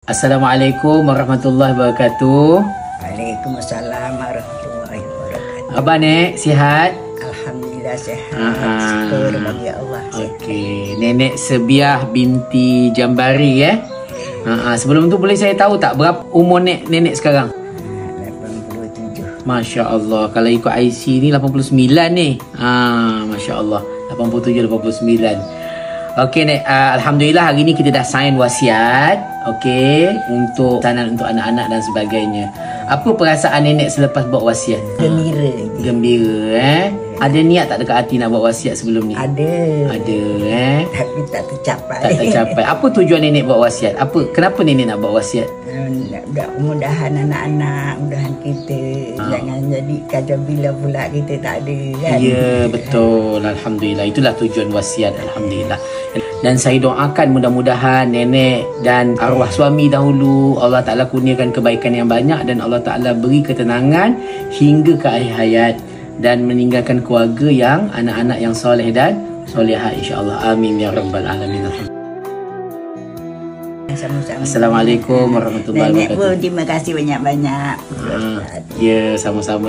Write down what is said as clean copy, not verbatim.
Assalamualaikum warahmatullahi wabarakatuh. Waalaikumsalam warahmatullahi wabarakatuh. Abang Nek, sihat? Alhamdulillah sihat. Syukur bagi Allah. Okey, Nenek Sebiah binti Jambari sebelum tu boleh saya tahu tak berapa umur nenek sekarang? 87. Masya Allah. Kalau ikut IC ni 89 ni. Masya Allah. 87, 89. Okey Nek, Alhamdulillah hari ni kita dah sign wasiat. Okey, untuk pesanan untuk anak-anak dan sebagainya. Apa perasaan nenek selepas buat wasiat? Gembira. Gembira Ada niat tak dekat hati nak buat wasiat sebelum ni? Ada. Ada Tapi tak tercapai. Tak tercapai. Apa tujuan nenek buat wasiat? Kenapa nenek nak buat wasiat? Mudahan anak-anak, mudahan kita jangan jadi kata bila pula kita tak ada kan. Ya, betul. Alhamdulillah. Itulah tujuan wasiat. Alhamdulillah. Dan saya doakan mudah-mudahan nenek dan arwah suami dahulu Allah Ta'ala kurniakan kebaikan yang banyak dan Allah Ta'ala beri ketenangan hingga ke akhir hayat dan meninggalkan keluarga yang anak-anak yang soleh dan solehah, insya-Allah. Amin ya rabbal alamin. Sama-sama. Assalamualaikum warahmatullahi Nenek wabarakatuh. pun terima kasih banyak-banyak. Ya, sama-sama.